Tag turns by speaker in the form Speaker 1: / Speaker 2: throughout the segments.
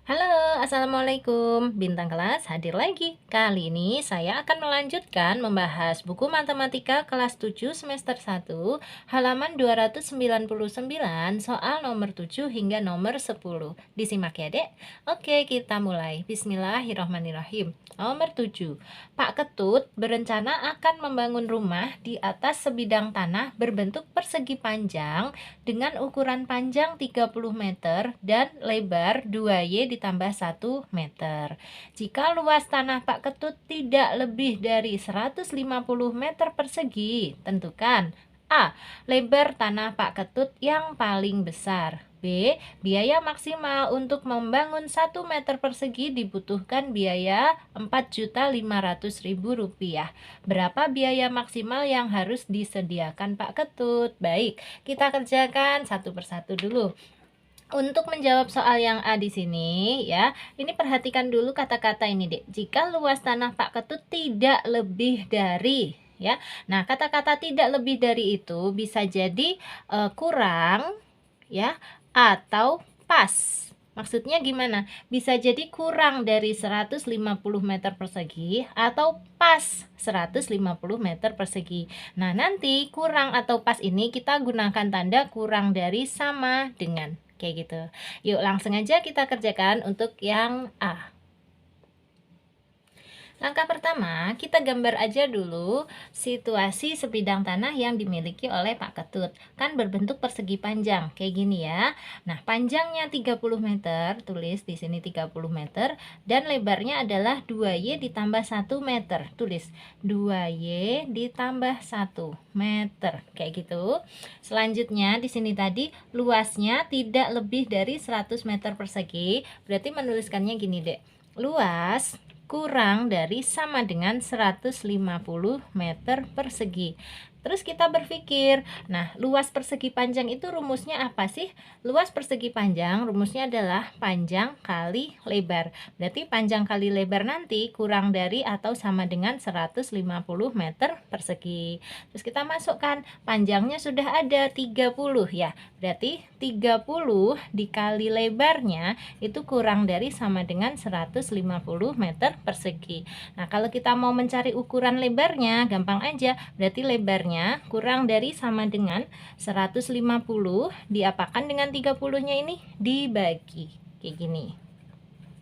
Speaker 1: Halo, Assalamualaikum. Bintang kelas hadir lagi. Kali ini saya akan melanjutkan membahas buku matematika kelas 7 semester 1, halaman 299, soal nomor 7 hingga nomor 10. Disimak ya, Dek. Oke, kita mulai. Bismillahirrahmanirrahim. Nomor 7. Pak Ketut berencana akan membangun rumah di atas sebidang tanah berbentuk persegi panjang dengan ukuran panjang 30 meter dan lebar 2Y ditambah 1 meter. Jika luas tanah Pak Ketut tidak lebih dari 150 meter persegi, tentukan A. Lebar tanah Pak Ketut yang paling besar. B. Biaya maksimal untuk membangun 1 meter persegi dibutuhkan biaya Rp4.500.000. Berapa biaya maksimal yang harus disediakan Pak Ketut? Baik, kita kerjakan satu persatu dulu. Untuk menjawab soal yang A di sini ya, ini perhatikan dulu kata-kata ini, Dek. Jika luas tanah Pak Ketut tidak lebih dari ya. Nah, kata-kata tidak lebih dari itu bisa jadi kurang ya atau pas. Maksudnya gimana? Bisa jadi kurang dari 150 meter persegi atau pas 150 meter persegi. Nah, nanti kurang atau pas ini kita gunakan tanda kurang dari sama dengan. Kayak gitu. Yuk langsung aja kita kerjakan untuk yang A. Langkah pertama, kita gambar aja dulu situasi sebidang tanah yang dimiliki oleh Pak Ketut. Kan berbentuk persegi panjang, kayak gini ya. Nah, panjangnya 30 meter, tulis di sini 30 meter, dan lebarnya adalah 2Y ditambah 1 meter. Tulis 2Y ditambah 1 meter, kayak gitu. Selanjutnya, di sini tadi luasnya tidak lebih dari 100 meter persegi, berarti menuliskannya gini, Dek. Luas kurang dari sama dengan 150 meter persegi. Terus kita berpikir, nah luas persegi panjang itu rumusnya apa sih? Luas persegi panjang rumusnya adalah panjang kali lebar. Berarti panjang kali lebar nanti kurang dari atau sama dengan 150 meter persegi. Terus kita masukkan, panjangnya sudah ada 30 ya. Berarti 30 dikali lebarnya itu kurang dari sama dengan 150 meter persegi. Nah, kalau kita mau mencari ukuran lebarnya, gampang aja. Berarti lebarnya kurang dari sama dengan 150 diapakan dengan 30-nya ini? Dibagi. Kayak gini.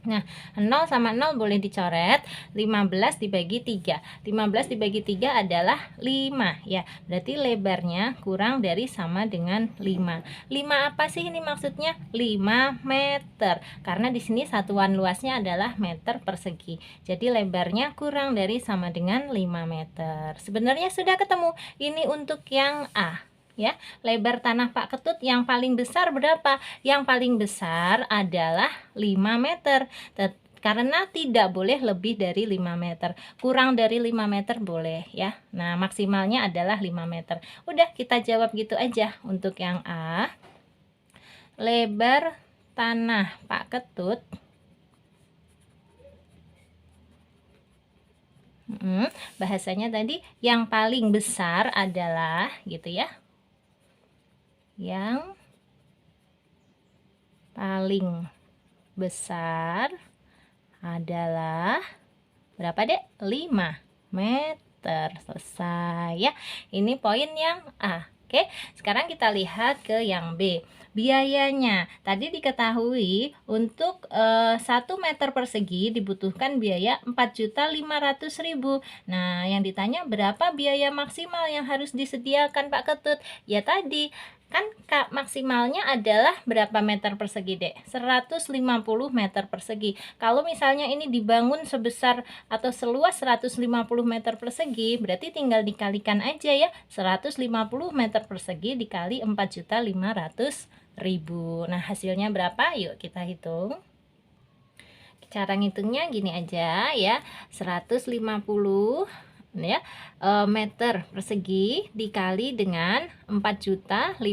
Speaker 1: Nah, 0 sama 0 boleh dicoret, 15 dibagi 3. 15 dibagi 3 adalah 5 ya. Berarti lebarnya kurang dari sama dengan 5. 5 apa sih ini maksudnya? 5 meter. Karena di sini satuan luasnya adalah meter persegi. Jadi lebarnya kurang dari sama dengan 5 meter. Sebenarnya sudah ketemu. Ini untuk yang A. Ya, lebar tanah Pak Ketut yang paling besar berapa? Yang paling besar adalah 5 meter. Karena tidak boleh lebih dari 5 meter. Kurang dari 5 meter boleh ya. Nah, maksimalnya adalah 5 meter. Udah, kita jawab gitu aja untuk yang A. Lebar tanah Pak Ketut bahasanya tadi yang paling besar adalah gitu ya. Yang paling besar adalah berapa, Dek? 5 meter. Selesai ya. Ini poin yang A. Oke, sekarang kita lihat ke yang B. Biayanya, tadi diketahui untuk 1 meter persegi dibutuhkan biaya 4.500.000. Nah, yang ditanya berapa biaya maksimal yang harus disediakan Pak Ketut? Ya tadi, kan maksimalnya adalah berapa meter persegi, Dek? 150 meter persegi. Kalau misalnya ini dibangun sebesar atau seluas 150 meter persegi, berarti tinggal dikalikan aja ya. 150 meter persegi dikali 4.500.000. Nah, hasilnya berapa? Yuk kita hitung. Cara ngitungnya gini aja ya. 150 ya meter persegi dikali dengan 4.500.000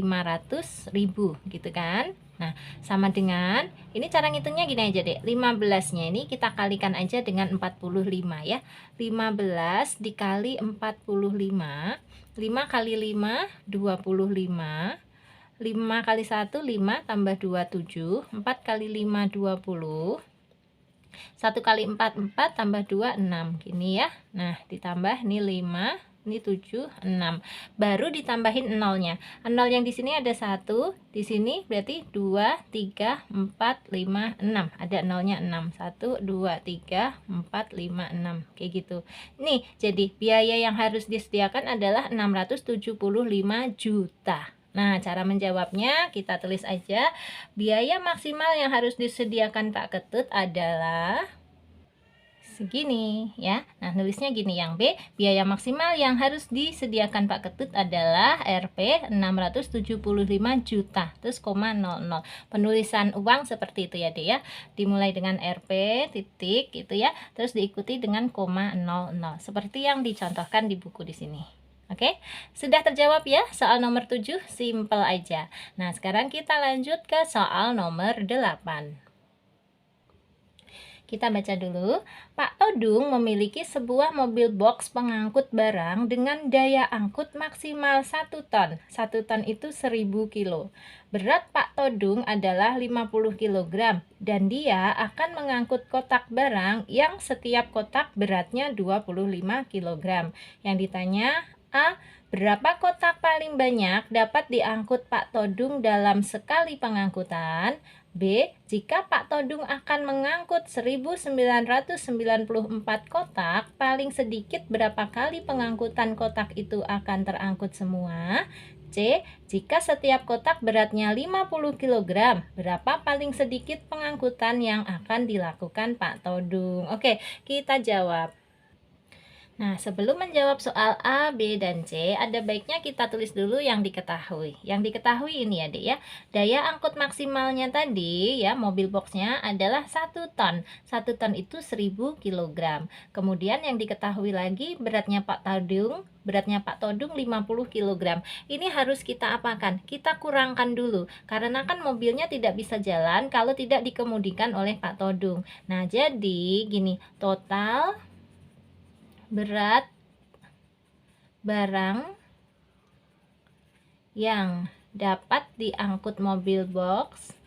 Speaker 1: gitu kan. Nah, sama dengan ini cara ngitungnya gini aja, Dek. 15-nya ini kita kalikan aja dengan 45 ya. 15 dikali 45, 5 kali 5 25, 5 kali 1 5 tambah 2 7, 4 kali 5 20, 1 kali 4 4 tambah 2 6 gini ya. Nah ditambah ini 5, ini 7 6, baru ditambahin nolnya. Nol yang di sini ada 1, di sini berarti 2 3 4 5 6, ada nolnya 6, 1 2 3 4 5 6 kayak gitu. Nih jadi biaya yang harus disediakan adalah 675 juta. Nah, cara menjawabnya kita tulis aja. Biaya maksimal yang harus disediakan Pak Ketut adalah segini ya. Nah, nulisnya gini, yang B, biaya maksimal yang harus disediakan Pak Ketut adalah Rp 675 juta. Terus koma 00. Penulisan uang seperti itu ya, Dek ya. Dimulai dengan Rp titik gitu ya. Terus diikuti dengan koma 00. Seperti yang dicontohkan di buku di sini. Oke, sudah terjawab ya soal nomor 7, simple aja. Nah, sekarang kita lanjut ke soal nomor 8. Kita baca dulu. Pak Todung memiliki sebuah mobil box pengangkut barang dengan daya angkut maksimal 1 ton. 1 ton itu 1000 kilo. Berat Pak Todung adalah 50 kg dan dia akan mengangkut kotak barang yang setiap kotak beratnya 25 kg. Yang ditanya A. Berapa kotak paling banyak dapat diangkut Pak Todung dalam sekali pengangkutan? B. Jika Pak Todung akan mengangkut 1994 kotak, paling sedikit berapa kali pengangkutan kotak itu akan terangkut semua? C. Jika setiap kotak beratnya 50 kg, berapa paling sedikit pengangkutan yang akan dilakukan Pak Todung? Oke, kita jawab. Nah, sebelum menjawab soal A, B, dan C, ada baiknya kita tulis dulu yang diketahui. Yang diketahui ini ya, Dek ya. Daya angkut maksimalnya tadi ya, mobil boxnya adalah 1 ton. 1 ton itu 1000 kg. Kemudian yang diketahui lagi beratnya Pak Todung 50 kg. Ini harus kita apakan? Kita kurangkan dulu. Karena kan mobilnya tidak bisa jalan kalau tidak dikemudikan oleh Pak Todung. Nah, jadi gini, total berat barang yang dapat diangkut mobil box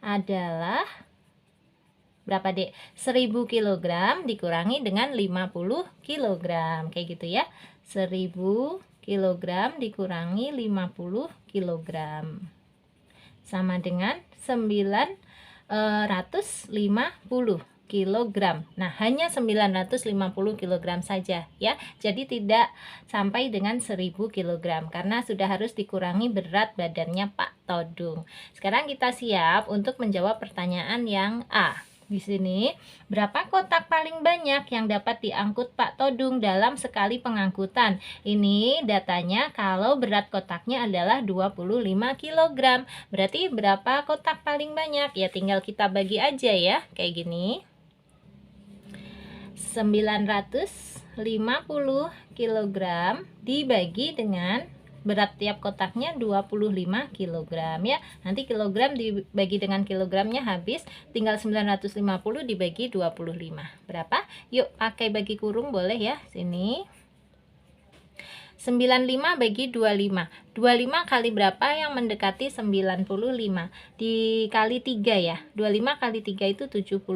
Speaker 1: adalah berapa, Dek? 1000 kg dikurangi dengan 50 kg. Kayak gitu ya. 1000 kg dikurangi 50 kg. Sama dengan 950 kg. Nah, hanya 950 kg saja ya. Jadi tidak sampai dengan 1000 kg karena sudah harus dikurangi berat badannya Pak Todung. Sekarang kita siap untuk menjawab pertanyaan yang A. Di sini, berapa kotak paling banyak yang dapat diangkut Pak Todung dalam sekali pengangkutan? Ini datanya kalau berat kotaknya adalah 25 kg. Berarti berapa kotak paling banyak? Ya tinggal kita bagi aja ya, kayak gini. 950 kg dibagi dengan berat tiap kotaknya 25 kg ya. Nanti kilogram dibagi dengan kilogramnya habis, tinggal 950 dibagi 25. Berapa? Yuk pakai bagi kurung boleh ya. Sini 95 bagi 25. 25 kali berapa yang mendekati 95? Dikali 3 ya. 25 kali 3 itu 75.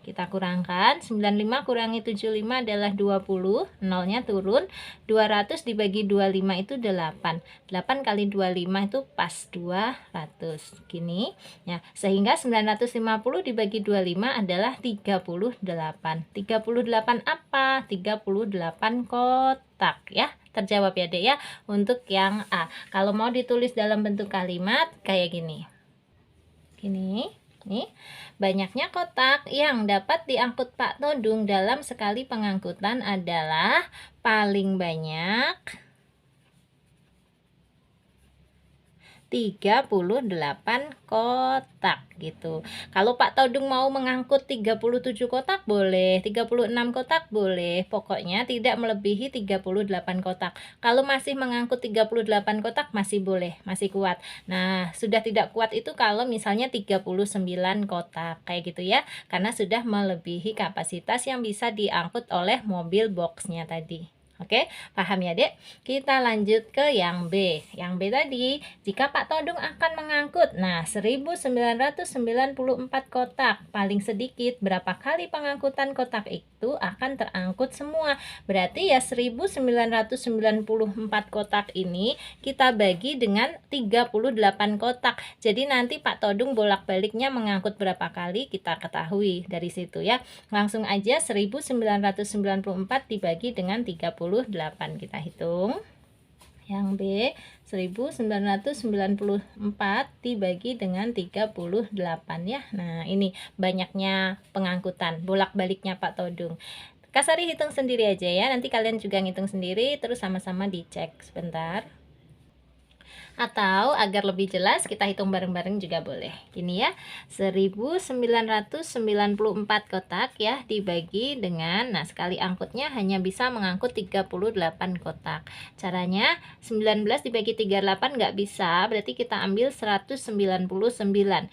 Speaker 1: Kita kurangkan. 95 kurangi 75 adalah 20. Nolnya turun. 200 dibagi 25 itu 8. 8 kali 25 itu pas 200. Gini. Ya, sehingga 950 dibagi 25 adalah 38. 38 apa? 38 kotak ya. Terjawab ya, Dek ya, untuk yang A. Kalau mau ditulis dalam bentuk kalimat kayak gini. Gini, nih. Banyaknya kotak yang dapat diangkut Pak Todung dalam sekali pengangkutan adalah paling banyak 38 kotak gitu. Kalau Pak Todung mau mengangkut 37 kotak boleh, 36 kotak boleh, pokoknya tidak melebihi 38 kotak. Kalau masih mengangkut 38 kotak masih boleh, masih kuat. Nah, sudah tidak kuat itu kalau misalnya 39 kotak kayak gitu ya, karena sudah melebihi kapasitas yang bisa diangkut oleh mobil boxnya tadi. Oke, paham ya Dek? Kita lanjut ke yang B. Yang B tadi, jika Pak Todung akan mengangkut, nah 1994 kotak, paling sedikit berapa kali pengangkutan kotak itu akan terangkut semua? Berarti ya 1994 kotak ini kita bagi dengan 38 kotak. Jadi nanti Pak Todung bolak-baliknya mengangkut berapa kali kita ketahui dari situ ya. Langsung aja 1994 dibagi dengan 38 kita hitung. Yang B 1994 dibagi dengan 38 ya. Nah, ini banyaknya pengangkutan bolak-baliknya Pak Todung. Kasari hitung sendiri aja ya. Nanti kalian juga ngitung sendiri terus sama-sama dicek sebentar. Atau agar lebih jelas kita hitung bareng-bareng juga boleh. Gini ya, 1994 kotak ya dibagi dengan, nah sekali angkutnya hanya bisa mengangkut 38 kotak. Caranya 19 dibagi 38 nggak bisa, berarti kita ambil 199. 199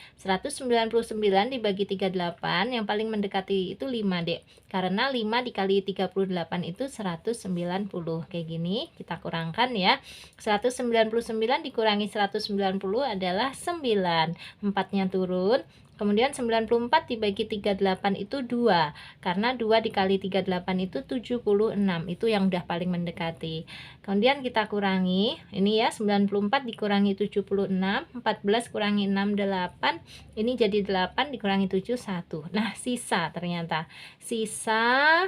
Speaker 1: dibagi 38 yang paling mendekati itu 5 dek. Karena 5 dikali 38 itu 190. Kayak gini kita kurangkan ya. 199 dikurangi 190 adalah 9. 4-nya turun. Kemudian 94 dibagi 38 itu 2. Karena 2 dikali 38 itu 76. Itu yang udah paling mendekati. Kemudian kita kurangi. Ini ya 94 dikurangi 76. 14 kurangi 6 8. Ini jadi 8 dikurangi 7 1. Nah sisa ternyata. Sisa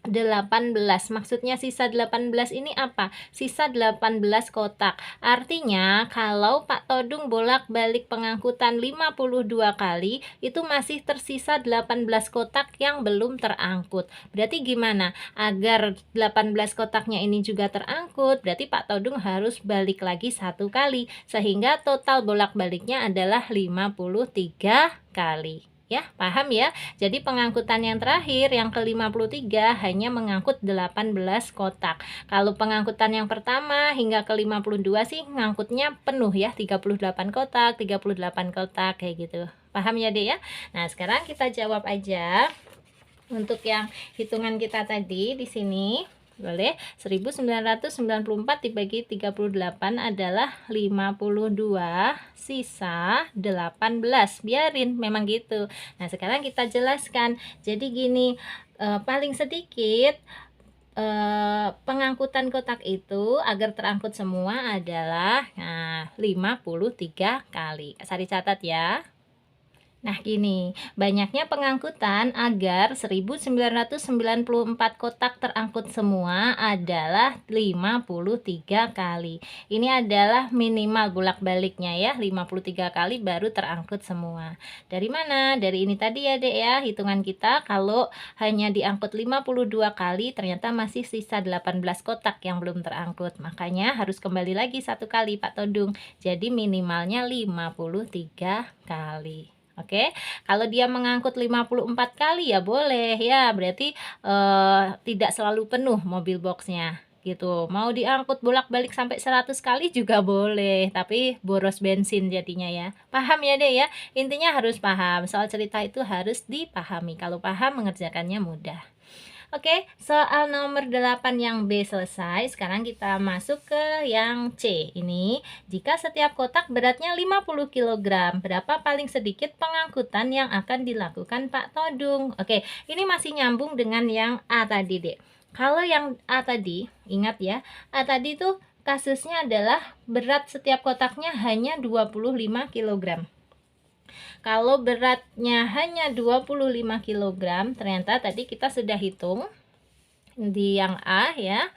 Speaker 1: 18. Maksudnya sisa 18 ini apa? Sisa 18 kotak. Artinya kalau Pak Todung bolak-balik pengangkutan 52 kali, itu masih tersisa 18 kotak yang belum terangkut. Berarti gimana? Agar 18 kotaknya ini juga terangkut, berarti Pak Todung harus balik lagi satu kali. Sehingga total bolak-baliknya adalah 53 kali. Ya, paham ya? Jadi pengangkutan yang terakhir yang ke-53 hanya mengangkut 18 kotak. Kalau pengangkutan yang pertama hingga ke-52 sih ngangkutnya penuh ya, 38 kotak, 38 kotak kayak gitu. Paham ya, Dek ya? Nah, sekarang kita jawab aja untuk yang hitungan kita tadi di sini. Boleh, 1994 dibagi 38 adalah 52, sisa 18. Biarin, memang gitu. Nah, sekarang kita jelaskan. Jadi gini, paling sedikit pengangkutan kotak itu agar terangkut semua adalah 53 kali. Sari catat ya. Nah gini, banyaknya pengangkutan agar 1994 kotak terangkut semua adalah 53 kali. Ini adalah minimal bolak-baliknya ya, 53 kali baru terangkut semua. Dari mana? Dari ini tadi ya Dek ya, hitungan kita kalau hanya diangkut 52 kali ternyata masih sisa 18 kotak yang belum terangkut. Makanya harus kembali lagi satu kali Pak Todung. Jadi minimalnya 53 kali. Oke, kalau dia mengangkut 54 kali ya boleh ya, berarti tidak selalu penuh mobil boxnya gitu. Mau diangkut bolak-balik sampai 100 kali juga boleh, tapi boros bensin jadinya ya. Paham ya Dek ya? Intinya harus paham, soal cerita itu harus dipahami. Kalau paham mengerjakannya mudah. Oke, soal nomor 8 yang B selesai. Sekarang kita masuk ke yang C. Ini, jika setiap kotak beratnya 50 kg, berapa paling sedikit pengangkutan yang akan dilakukan Pak Todung? Oke, ini masih nyambung dengan yang A tadi, Dek. Kalau yang A tadi, ingat ya, A tadi tuh kasusnya adalah berat setiap kotaknya hanya 25 kg. Kalau beratnya hanya 25 kg, ternyata tadi kita sudah hitung di yang A ya.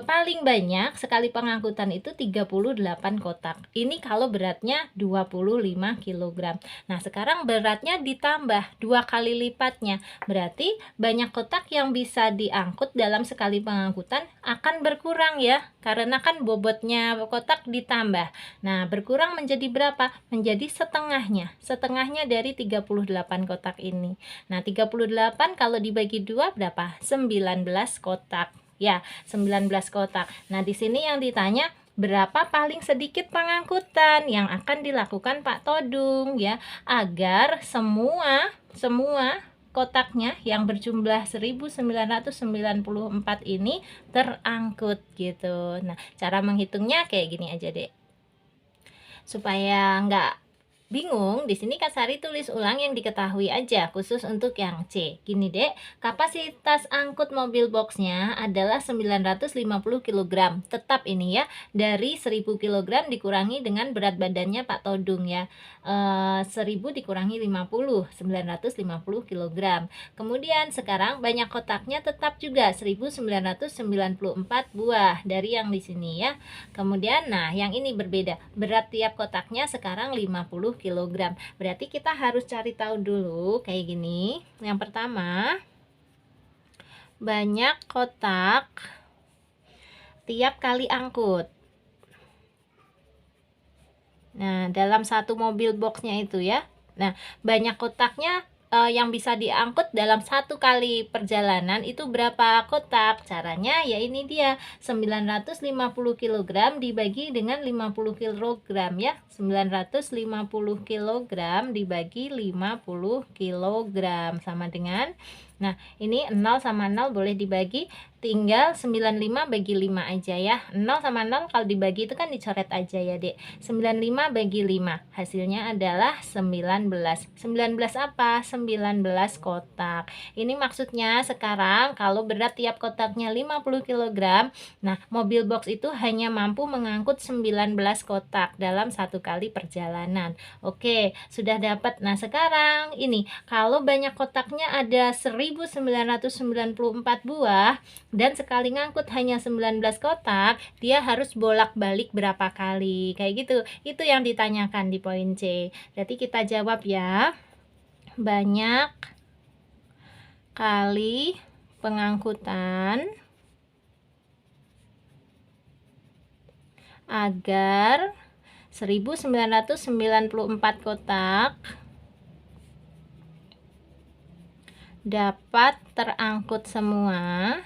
Speaker 1: paling banyak sekali pengangkutan itu 38 kotak. Ini kalau beratnya 25 kg. Nah, sekarang beratnya ditambah 2 kali lipatnya. Berarti banyak kotak yang bisa diangkut dalam sekali pengangkutan akan berkurang ya. Karena kan bobotnya kotak ditambah. Nah, berkurang menjadi berapa? Menjadi setengahnya. Setengahnya dari 38 kotak ini. Nah, 38 kalau dibagi 2 berapa? 19 kotak. Ya, 19 kotak. Nah, di sini yang ditanya berapa paling sedikit pengangkutan yang akan dilakukan Pak Todung ya, agar semua kotaknya yang berjumlah 1994 ini terangkut gitu. Nah, cara menghitungnya kayak gini aja, Dek. Supaya nggak bingung, di sini Kak Sari tulis ulang yang diketahui aja, khusus untuk yang C. Gini dek, kapasitas angkut mobil boxnya adalah 950 kg. Tetap ini ya, dari 1000 kg dikurangi dengan berat badannya Pak Todung ya. 1000 dikurangi 50, 950 kg. Kemudian sekarang banyak kotaknya tetap juga 1994 buah dari yang di sini ya. Kemudian nah, yang ini berbeda. Berat tiap kotaknya sekarang 50 kg. Berarti kita harus cari tahu dulu kayak gini. Yang pertama, banyak kotak tiap kali angkut. Nah, dalam satu mobil boxnya itu ya. Nah, banyak kotaknya yang bisa diangkut dalam satu kali perjalanan itu berapa kotak? Caranya ya ini dia, 950 kg dibagi dengan 50 kg ya. 950 kg dibagi 50 kg sama dengan, nah ini 0 sama 0 boleh dibagi, tinggal 95 bagi 5 aja ya. 0 sama 0 kalau dibagi itu kan dicoret aja ya dek. 95 bagi 5 hasilnya adalah 19. 19 apa? 19 kotak. Ini maksudnya sekarang kalau berat tiap kotaknya 50 kg, nah mobil box itu hanya mampu mengangkut 19 kotak dalam satu kali perjalanan. Oke, sudah dapat. Nah sekarang ini kalau banyak kotaknya ada 1994 buah dan sekali ngangkut hanya 19 kotak, dia harus bolak-balik berapa kali, kayak gitu. Itu yang ditanyakan di poin C. Berarti kita jawab ya, banyak kali pengangkutan agar 1994 kotak dapat terangkut semua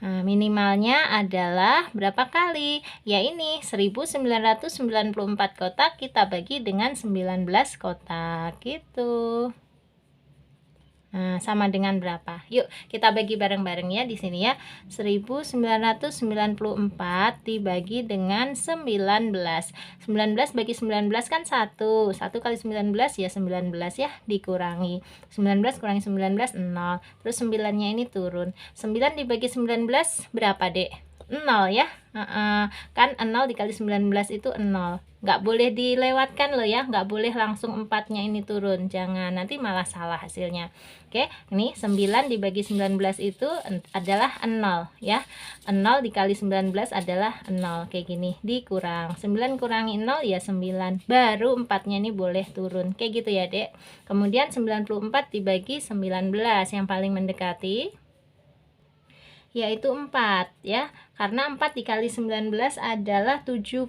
Speaker 1: Nah, minimalnya adalah berapa kali? Ya ini 1994 kotak kita bagi dengan 19 kotak gitu. Nah, sama dengan berapa? Yuk, kita bagi bareng-bareng ya di sini ya. 1994 dibagi dengan 19. 19 bagi 19 kan 1. 1 kali 19 ya 19 ya, dikurangi. 19 kurangi 19 0. Terus 9-nya ini turun. 9 dibagi 19 berapa, Dek? 0 ya. Kan 0 dikali 19 itu 0. Nggak boleh dilewatkan loh ya, nggak boleh langsung 4-nya ini turun, jangan, nanti malah salah hasilnya. Oke, ini 9 dibagi 19 itu adalah 0 ya. 0 dikali 19 adalah 0, kayak gini, dikurang 9 kurangi 0 ya 9, baru 4-nya ini boleh turun, kayak gitu ya dek. Kemudian 94 dibagi 19 yang paling mendekati yaitu 4 ya. Karena 4 dikali 19 adalah 76.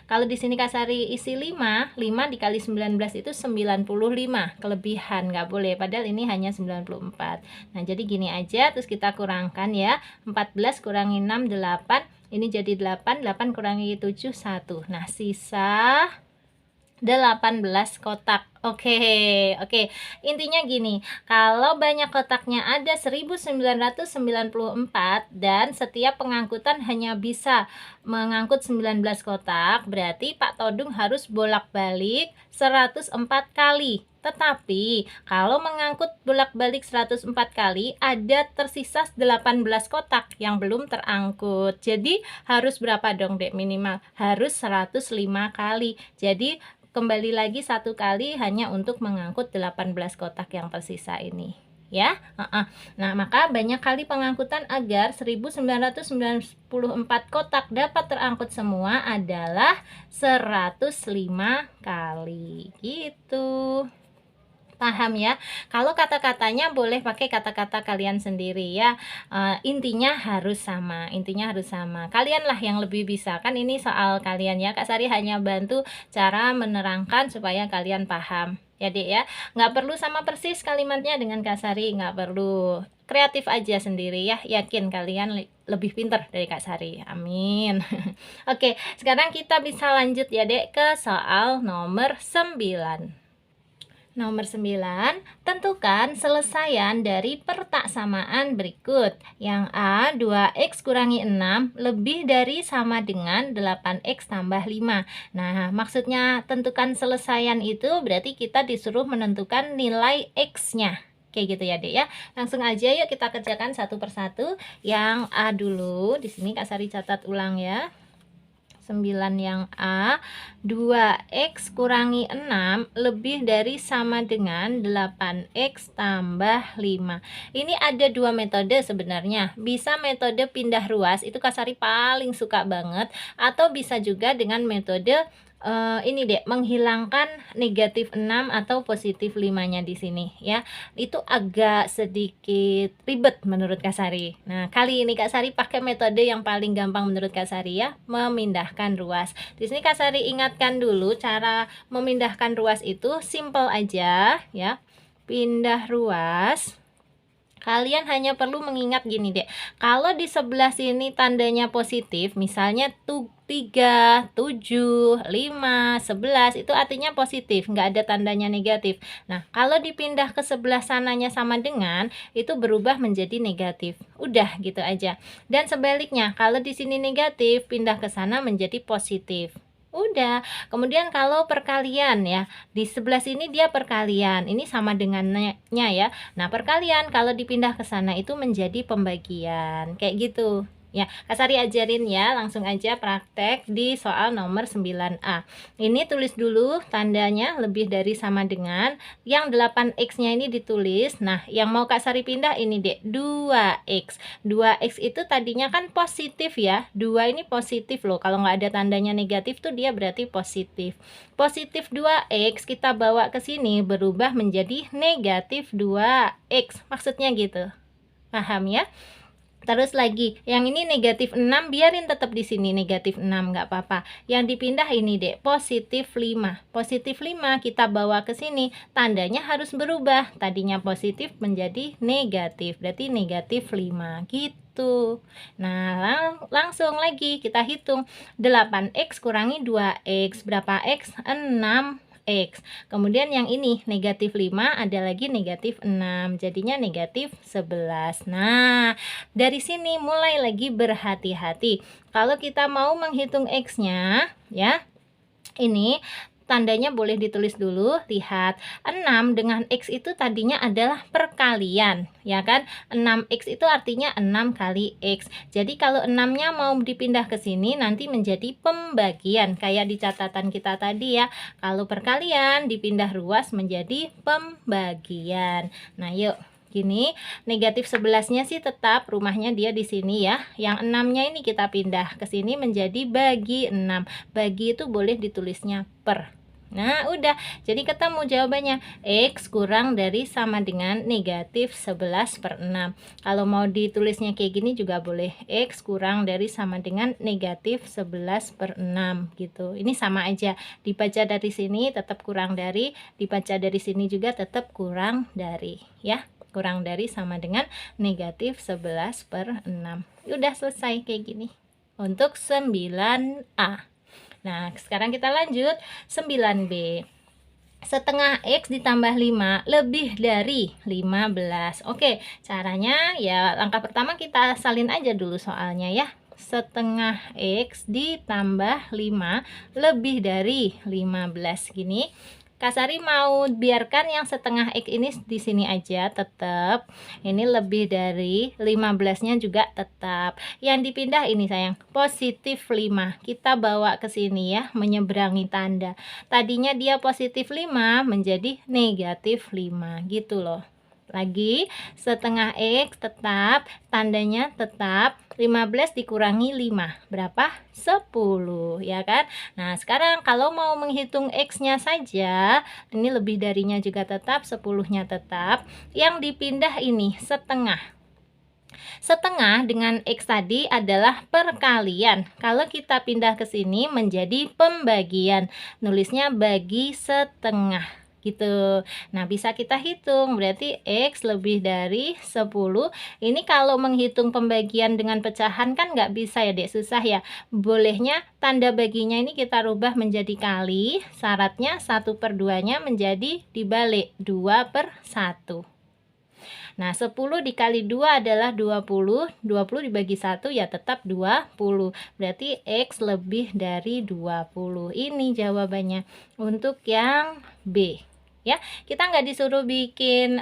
Speaker 1: Kalau di sini Kak Sari isi 5, 5 dikali 19 itu 95. Kelebihan, nggak boleh. Padahal ini hanya 94. Nah, jadi gini aja, terus kita kurangkan ya. 14 kurangi 6, 8. Ini jadi 8, 8 kurangi 7, 1. Nah, sisa 18 kotak. Oke. Intinya gini, kalau banyak kotaknya ada 1994 dan setiap pengangkutan hanya bisa mengangkut 19 kotak, berarti Pak Todung harus bolak-balik 104 kali. Tetapi kalau mengangkut bolak-balik 104 kali, ada tersisa 18 kotak yang belum terangkut. Jadi harus berapa dong, Dek? Minimal harus 105 kali. Jadi kembali lagi satu kali hanya untuk mengangkut 18 kotak yang tersisa ini ya. Nah, maka banyak kali pengangkutan agar 1994 kotak dapat terangkut semua adalah 105 kali gitu. Paham ya? Kalau kata-katanya boleh pakai kata-kata kalian sendiri ya. Intinya harus sama, Kalianlah yang lebih bisa. Kan ini soal kalian ya. Kak Sari hanya bantu cara menerangkan supaya kalian paham. Ya, Dek ya. Nggak perlu sama persis kalimatnya dengan Kak Sari, nggak perlu. Kreatif aja sendiri ya. Yakin kalian lebih pintar dari Kak Sari. Amin. Oke, sekarang kita bisa lanjut ya, Dek, ke soal nomor 9. Nomor 9, tentukan selesaian dari pertaksamaan berikut. Yang A, 2x kurangi 6 lebih dari sama dengan 8x tambah 5. Nah, maksudnya tentukan selesaian itu berarti kita disuruh menentukan nilai x-nya. Kayak gitu ya, Dek ya. Langsung aja yuk kita kerjakan satu persatu. Yang A dulu, di sini Kak Sari catat ulang ya. 9 yang A, 2x kurangi 6 lebih dari sama dengan 8x tambah 5. Ini ada dua metode sebenarnya. Bisa metode pindah ruas, itu Kak Sari paling suka banget. Atau bisa juga dengan metode ini deh, menghilangkan negatif 6 atau positif 5-nya di sini ya. Itu agak sedikit ribet menurut Kak Sari. Nah, kali ini Kak Sari pakai metode yang paling gampang menurut Kak Sari ya, memindahkan ruas. Di sini Kak Sari ingatkan dulu cara memindahkan ruas itu simple aja ya. Pindah ruas. Kalian hanya perlu mengingat gini deh. Kalau di sebelah sini tandanya positif, misalnya 3, 7, 5, 11 itu artinya positif, nggak ada tandanya negatif. Nah, kalau dipindah ke sebelah sananya sama dengan, itu berubah menjadi negatif. Udah gitu aja. Dan sebaliknya, kalau di sini negatif, pindah ke sana menjadi positif. Udah. Kemudian kalau perkalian ya, di sebelah sini dia perkalian, ini sama dengannya ya. Nah, perkalian kalau dipindah ke sana itu menjadi pembagian, kayak gitu. Ya, Kak Sari ajarin ya, langsung aja praktek di soal nomor 9A. Ini tulis dulu tandanya lebih dari sama dengan, yang 8x-nya ini ditulis. Nah, yang mau Kak Sari pindah ini deh, 2x. 2x itu tadinya kan positif ya, 2 ini positif loh. Kalau nggak ada tandanya negatif tuh dia berarti positif. Positif 2x kita bawa ke sini berubah menjadi negatif 2x. Maksudnya gitu. Paham ya? Terus lagi, yang ini negatif 6 biarin tetap di sini negatif 6 nggak apa-apa. Yang dipindah ini deh, positif 5. Positif 5 kita bawa ke sini, tandanya harus berubah. Tadinya positif menjadi negatif, berarti negatif 5 gitu. Nah, langsung lagi kita hitung 8x kurangi 2x, berapa x? 6 X. Kemudian yang ini negatif 5, ada lagi negatif 6, jadinya negatif 11. Nah, dari sini mulai lagi berhati-hati. Kalau kita mau menghitung X-nya ya, ini tandanya boleh ditulis dulu. Lihat, 6 dengan X itu tadinya adalah perkalian, ya kan? 6X itu artinya 6 kali X. Jadi kalau 6-nya mau dipindah ke sini nanti menjadi pembagian, kayak di catatan kita tadi ya. Kalau perkalian dipindah ruas menjadi pembagian. Nah, yuk. Gini, negatif 11-nya sih tetap rumahnya dia di sini ya. Yang 6-nya ini kita pindah ke sini menjadi bagi 6. Bagi itu boleh ditulisnya per. Nah, udah. Jadi ketemu jawabannya. X kurang dari sama dengan negatif 11 per 6. Kalau mau ditulisnya kayak gini juga boleh. X kurang dari sama dengan negatif 11 per 6 gitu. Ini sama aja. Dibaca dari sini tetap kurang dari. Dibaca dari sini juga tetap kurang dari. Ya, kurang dari sama dengan negatif 11 per 6. Udah selesai kayak gini. Untuk 9A. Nah, sekarang kita lanjut 9B. Setengah X ditambah 5 lebih dari 15. Oke, caranya ya langkah pertama kita salin aja dulu soalnya ya. Setengah X ditambah 5 lebih dari 15 gini. Kak Sari mau biarkan yang setengah X ini di sini aja tetap. Ini lebih dari 15-nya juga tetap. Yang dipindah ini sayang, positif 5. Kita bawa ke sini ya, menyeberangi tanda. Tadinya dia positif 5 menjadi negatif 5 gitu loh. Lagi setengah X tetap, tandanya tetap, 15 dikurangi 5 berapa? 10 ya kan. Nah sekarang kalau mau menghitung X nya saja, ini lebih darinya juga tetap, 10-nya tetap, yang dipindah ini setengah. Setengah dengan X tadi adalah perkalian. Kalau kita pindah ke sini menjadi pembagian, nulisnya bagi setengah gitu. Nah bisa kita hitung, berarti X lebih dari 10. Ini kalau menghitung pembagian dengan pecahan kan nggak bisa ya dek, susah ya. Bolehnya tanda baginya ini kita rubah menjadi kali, syaratnya 1/2 nya menjadi dibalik 2/1. Nah 10 dikali 2 adalah 20, 20 dibagi 1 ya tetap 20, berarti X lebih dari 20. Ini jawabannya untuk yang B ya. Kita nggak disuruh bikin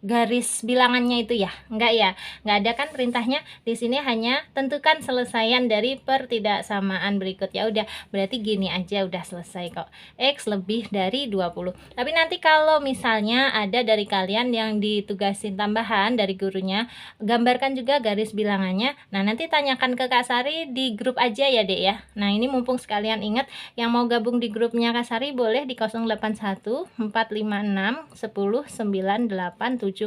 Speaker 1: garis bilangannya itu ya, enggak ya, enggak ada kan perintahnya. Di sini hanya tentukan selesaian dari pertidaksamaan berikut. Ya udah, berarti gini aja udah selesai kok. X lebih dari 20. Tapi nanti kalau misalnya ada dari kalian yang ditugasin tambahan dari gurunya, gambarkan juga garis bilangannya. Nah nanti tanyakan ke Kak Sari di grup aja ya dek ya. Nah ini mumpung sekalian ingat, yang mau gabung di grupnya Kak Sari boleh di 081 456 10 987.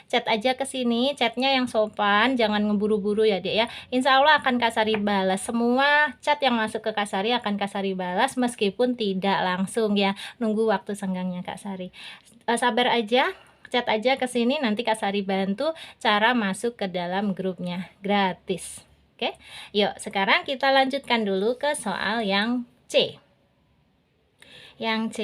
Speaker 1: Chat aja ke sini, chatnya yang sopan, jangan ngeburu-buru ya dek ya. Insya Allah akan Kak Sari balas, semua chat yang masuk ke Kak Sari akan Kak Sari balas meskipun tidak langsung ya, nunggu waktu senggangnya Kak Sari. Sabar aja, chat aja ke sini, nanti Kak Sari bantu cara masuk ke dalam grupnya, gratis. Oke, yuk sekarang kita lanjutkan dulu ke soal yang C. Yang C,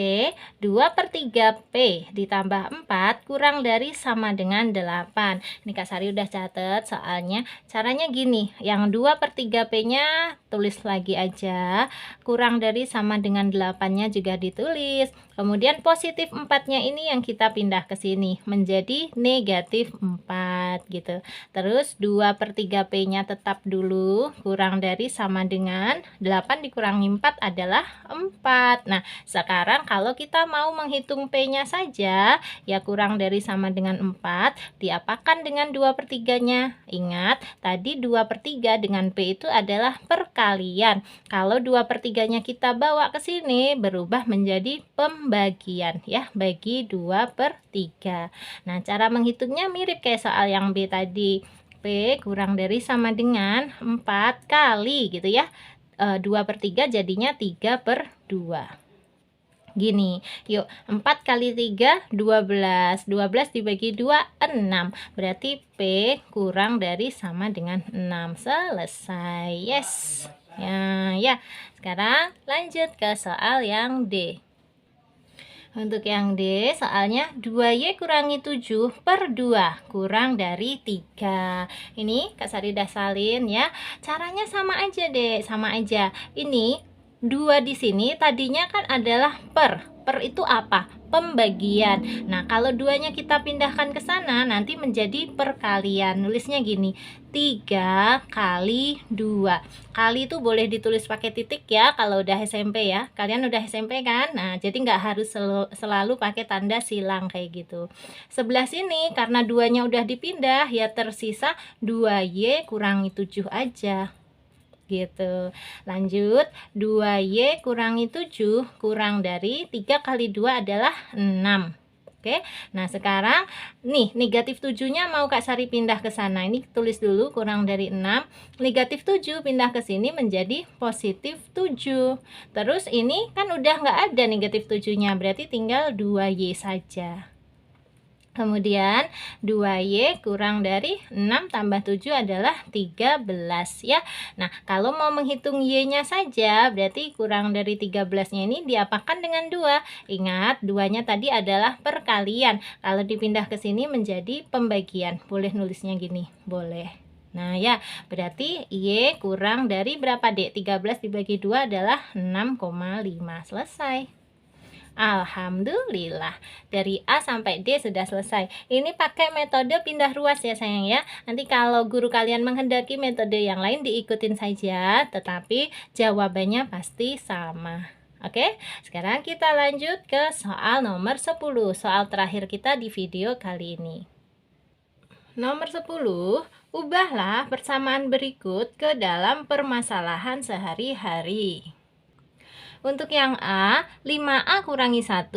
Speaker 1: 2/3 P ditambah 4 kurang dari sama dengan 8. Ini Kak Sari udah catat soalnya. Caranya gini, yang 2/3 P-nya tulis lagi aja. Kurang dari sama dengan 8-nya juga ditulis. Kemudian positif 4-nya ini yang kita pindah ke sini menjadi negatif 4 gitu. Terus 2/3 P-nya tetap dulu, kurang dari sama dengan 8 dikurangi 4 adalah 4. Nah, sekarang kalau kita mau menghitung P-nya saja, ya kurang dari sama dengan 4, diapakan dengan 2/3-nya? Ingat, tadi 2/3 dengan P itu adalah perkalian. Kalau 2/3-nya kita bawa ke sini, berubah menjadi pembagian ya, bagi 2/3. Nah, cara menghitungnya mirip kayak soal yang B tadi. P kurang dari sama dengan 4 kali gitu ya. 2/3 jadinya 3/2. Gini, yuk 4 kali 3 12, 12 dibagi 2 6, berarti P kurang dari sama dengan 6. Selesai. Yes ya. Sekarang lanjut ke soal yang D. Untuk yang D, soalnya 2Y kurangi 7/2 kurang dari 3. Ini Kak Sari udah salin ya. Caranya sama aja deh, sama aja. Ini 2 di sini tadinya kan adalah per. Per itu apa? Pembagian. Nah, kalau 2-nya kita pindahkan ke sana nanti menjadi perkalian. Nulisnya gini, 3 kali 2. Kali itu boleh ditulis pakai titik ya kalau udah SMP ya. Kalian udah SMP kan? Nah, jadi nggak harus selalu pakai tanda silang kayak gitu. Sebelah sini karena 2-nya udah dipindah ya tersisa 2Y kurangi 7 aja. Gitu. Lanjut, 2Y kurangi 7 kurang dari 3 kali 2 adalah 6. Oke. Nah, sekarang nih negatif 7-nya mau Kak Sari pindah ke sana. Ini tulis dulu kurang dari 6. Negatif 7 pindah ke sini menjadi positif 7. Terus ini kan udah nggak ada negatif 7-nya, berarti tinggal 2Y saja. Kemudian 2Y kurang dari 6 tambah 7 adalah 13 ya. Nah, kalau mau menghitung Y-nya saja, berarti kurang dari 13-nya ini diapakan dengan 2? Ingat, 2-nya tadi adalah perkalian. Kalau dipindah ke sini menjadi pembagian. Boleh nulisnya gini? Boleh. Nah ya, berarti Y kurang dari berapa Dek? 13 dibagi 2 adalah 6,5. Selesai. Alhamdulillah, dari A sampai D sudah selesai. Ini pakai metode pindah ruas ya sayang ya. Nanti kalau guru kalian menghendaki metode yang lain diikutin saja, tetapi jawabannya pasti sama. Oke, sekarang kita lanjut ke soal nomor 10. Soal terakhir kita di video kali ini. Nomor 10, ubahlah persamaan berikut ke dalam permasalahan sehari-hari. Untuk yang A, 5A kurangi 1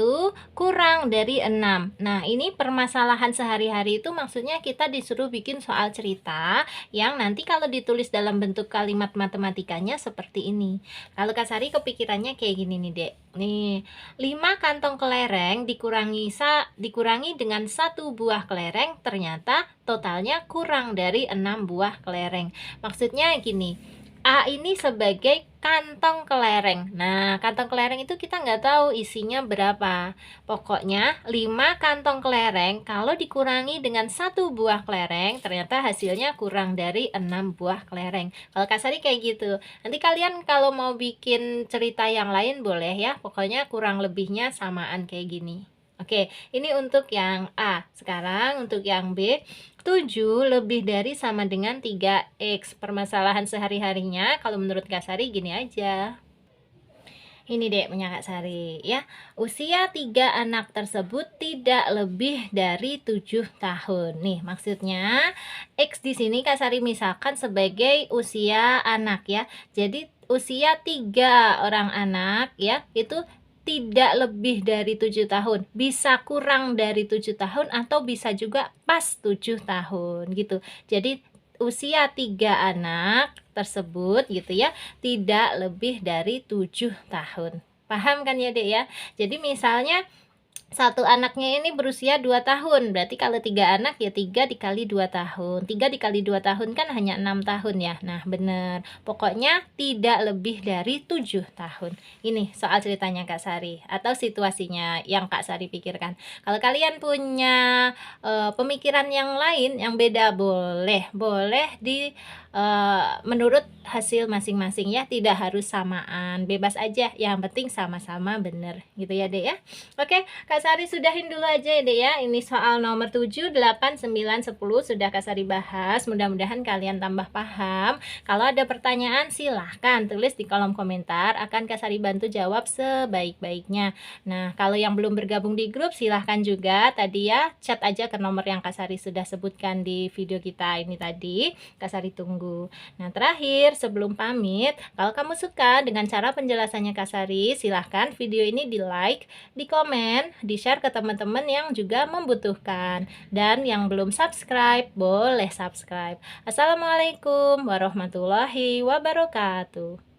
Speaker 1: kurang dari 6. Nah, ini permasalahan sehari-hari itu maksudnya kita disuruh bikin soal cerita yang nanti kalau ditulis dalam bentuk kalimat matematikanya seperti ini. Kalau Kak Sari kepikirannya kayak gini nih, Dek. Nih, 5 kantong kelereng dikurangi dengan 1 buah kelereng, ternyata totalnya kurang dari 6 buah kelereng. Maksudnya gini, A ini sebagai kantong kelereng. Nah, kantong kelereng itu kita nggak tahu isinya berapa. Pokoknya 5 kantong kelereng kalau dikurangi dengan 1 buah kelereng, ternyata hasilnya kurang dari 6 buah kelereng. Kalau Kak Sari kayak gitu. Nanti kalian kalau mau bikin cerita yang lain boleh ya. Pokoknya kurang lebihnya samaan kayak gini. Oke, ini untuk yang A. Sekarang untuk yang B, 7 lebih dari sama dengan 3X. Permasalahan sehari-harinya kalau menurut Kak Sari gini aja. Ini deh punya Kak Sari ya. Usia 3 anak tersebut tidak lebih dari 7 tahun. Nih, maksudnya X di sini Kak Sari misalkan sebagai usia anak ya. Jadi usia 3 orang anak ya, itu tidak lebih dari 7 tahun, bisa kurang dari 7 tahun atau bisa juga pas 7 tahun gitu. Jadi usia 3 anak tersebut gitu ya, tidak lebih dari 7 tahun. Paham kan ya Dek ya? Jadi misalnya satu anaknya ini berusia 2 tahun, berarti kalau 3 anak ya 3 dikali 2 tahun. 3 dikali 2 tahun kan hanya 6 tahun ya. Nah bener, pokoknya tidak lebih dari 7 tahun. Ini soal ceritanya Kak Sari, atau situasinya yang Kak Sari pikirkan. Kalau kalian punya pemikiran yang lain, yang beda, boleh di menurut hasil masing-masing ya, tidak harus samaan, bebas aja, yang penting sama-sama bener gitu ya Dek ya. Oke, Kak Sari sudahin dulu aja ya Dek ya. Ini soal nomor 7, 8, 9, 10 sudah Kak Sari bahas. Mudah-mudahan kalian tambah paham. Kalau ada pertanyaan silahkan tulis di kolom komentar, akan Kak Sari bantu jawab sebaik-baiknya. Nah, kalau yang belum bergabung di grup silahkan juga tadi ya, chat aja ke nomor yang Kak Sari sudah sebutkan di video kita ini tadi. Kak Sari tunggu. Nah, terakhir sebelum pamit, kalau kamu suka dengan cara penjelasannya Kak Sari, silahkan video ini di like, di komen, di-share ke teman-teman yang juga membutuhkan. Dan yang belum subscribe, boleh subscribe. Assalamualaikum warahmatullahi wabarakatuh.